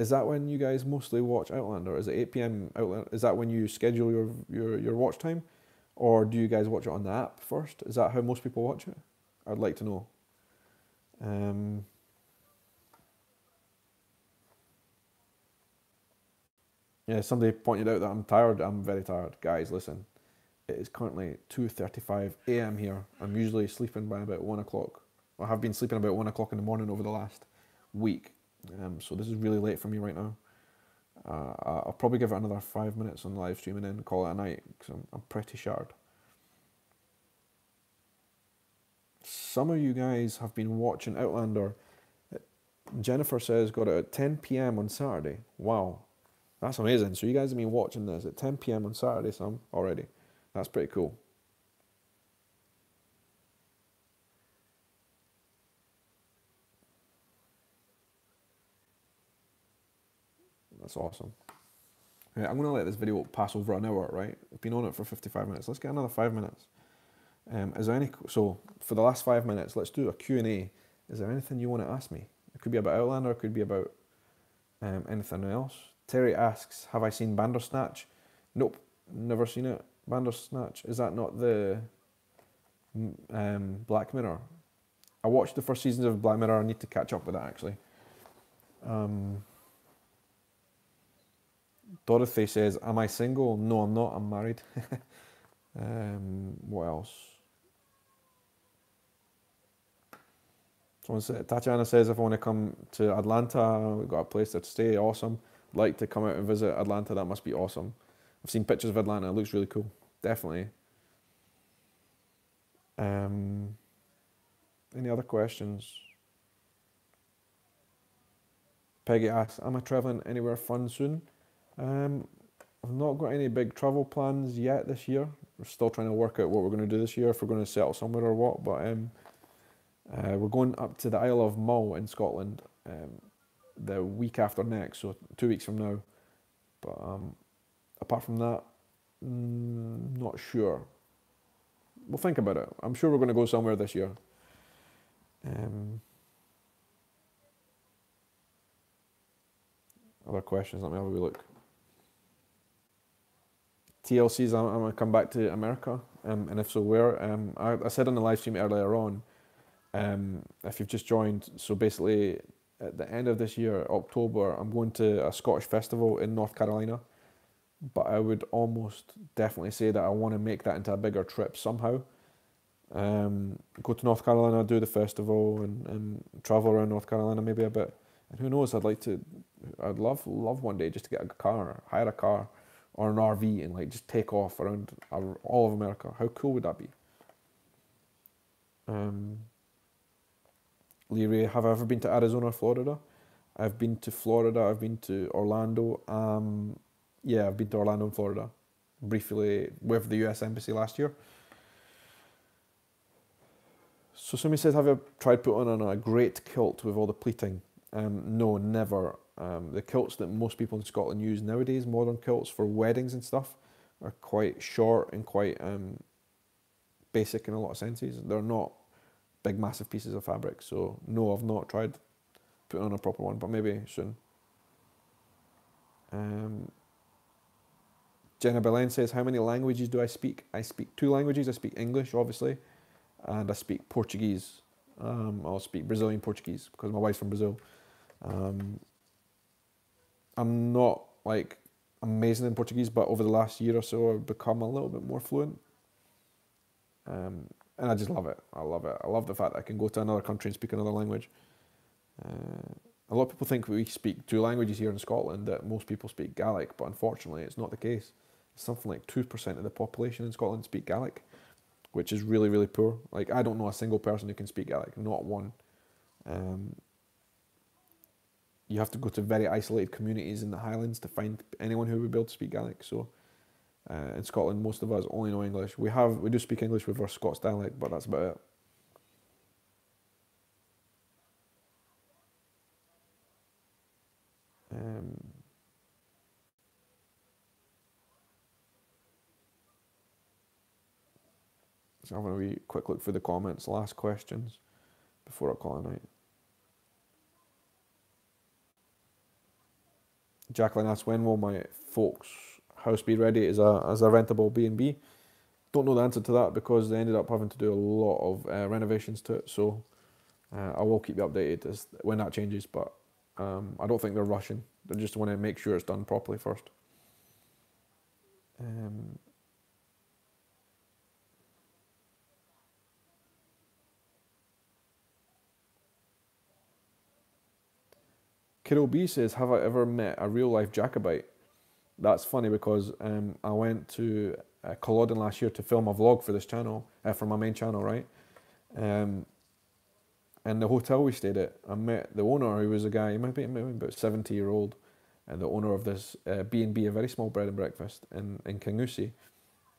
Is that when you guys mostly watch Outlander? Is it 8 p.m. Outlander? Is that when you schedule your watch time, or do you guys watch it on the app first? Is that how most people watch it? I'd like to know. Yeah, somebody pointed out that I'm tired. I'm very tired. Guys, listen. It is currently 2:35 a.m. here. I'm usually sleeping by about 1 o'clock. I have been sleeping about 1 o'clock in the morning over the last week. So this is really late for me right now. I'll probably give it another 5 minutes on the live stream and then call it a night because I'm pretty shattered. Some of you guys have been watching Outlander. Jennifer says got it at 10 p.m. on Saturday. Wow. That's amazing. So you guys have been watching this at 10 p.m. on Saturday, Sam, already. That's pretty cool. That's awesome. Yeah, I'm going to let this video pass over an hour, right? I've been on it for 55 minutes. Let's get another 5 minutes. Is there any... So, for the last 5 minutes, let's do a Q&A. Is there anything you want to ask me? It could be about Outlander, it could be about anything else. Terry asks, have I seen Bandersnatch? Nope, never seen it. Bandersnatch, is that not the Black Mirror? I watched the first seasons of Black Mirror. I need to catch up with that, actually. Dorothy says, am I single? No, I'm not. I'm married. What else? Tatiana says, if I want to come to Atlanta, we've got a place there to stay. Awesome. Like to come out and visit Atlanta. That must be awesome. I've seen pictures of Atlanta. It looks really cool. Definitely. Any other questions? Peggy asks, am I travelling anywhere fun soon? I've not got any big travel plans yet this year. We're still trying to work out what we're going to do this year, if we're going to settle somewhere or what. But we're going up to the Isle of Mull in Scotland the week after next, so 2 weeks from now. But apart from that, not sure. We'll think about it. I'm sure we're going to go somewhere this year. Other questions? Let me have a wee look. TLCs, I'm going to come back to America, and if so, where? I said on the live stream earlier on, if you've just joined, so basically at the end of this year, October, I'm going to a Scottish festival in North Carolina, but I would almost definitely say that I want to make that into a bigger trip somehow. Go to North Carolina, do the festival, and travel around North Carolina maybe a bit. And who knows, I'd love one day just to get a car, hire a car, or an RV and like just take off around all of America. How cool would that be? Leary, have I ever been to Arizona or Florida? I've been to Florida, I've been to Orlando. Yeah, I've been to Orlando and Florida briefly with the US Embassy last year. So somebody says, have you tried putting on a great kilt with all the pleating? No, never. The kilts that most people in Scotland use nowadays, modern kilts for weddings and stuff, are quite short and quite basic in a lot of senses. They're not big, massive pieces of fabric. So no, I've not tried putting on a proper one, but maybe soon. Jenna Belen says, how many languages do I speak? I speak 2 languages. I speak English, obviously, and I speak Portuguese. I'll speak Brazilian Portuguese because my wife's from Brazil. I'm not like amazing in Portuguese, but over the last year or so, I've become a little bit more fluent. And I just love it. I love it. I love the fact that I can go to another country and speak another language. A lot of people think we speak 2 languages here in Scotland, that most people speak Gaelic, but unfortunately it's not the case. Something like 2% of the population in Scotland speak Gaelic, which is really, really poor. Like, I don't know a single person who can speak Gaelic, not one. You have to go to very isolated communities in the Highlands to find anyone who would be able to speak Gaelic. So in Scotland, most of us only know English. We do speak English with our Scots dialect, but that's about it. So I'm going to be quick look through the comments. Last questions before I call it a night. Jacqueline asks, when will my folks' house be ready as a rentable B&B? Don't know the answer to that because they ended up having to do a lot of renovations to it. So I will keep you updated as when that changes. But I don't think they're rushing. They just want to make sure it's done properly first. Kirill B says, have I ever met a real life Jacobite? That's funny because I went to Culloden last year to film a vlog for this channel, for my main channel, right? And the hotel we stayed at, I met the owner, who was a guy, he might be about 70-year-old. and the owner of this B&B, a very small bread and breakfast in Kingussie.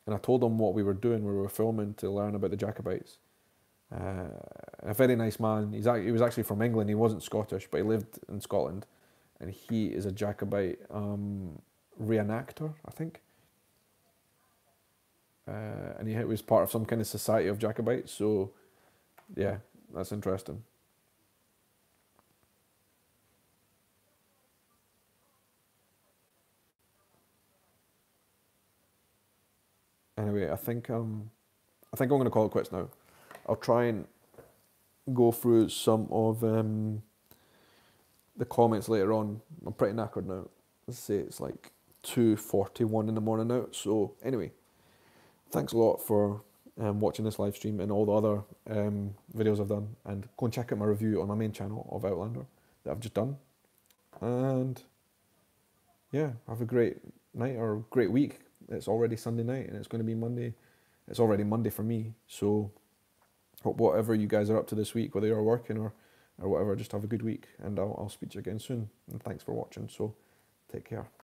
And I told him what we were doing. We were filming to learn about the Jacobites. A very nice man. He was actually from England. He wasn't Scottish, but he lived in Scotland. And he is a Jacobite reenactor, I think. And he was part of some kind of society of Jacobites. So, yeah, that's interesting. Anyway, I think I'm going to call it quits now. I'll try and go through some of the comments later on. I'm pretty knackered now. Let's say it's like 2:41 in the morning now. So anyway, thanks a lot for watching this live stream and all the other videos I've done. And go and check out my review on my main channel of Outlander that I've just done. And yeah, have a great night or great week. It's already Sunday night and it's going to be Monday. It's already Monday for me. So hope whatever you guys are up to this week, whether you're working or whatever, just have a good week. And I'll speak to you again soon. And thanks for watching. So take care.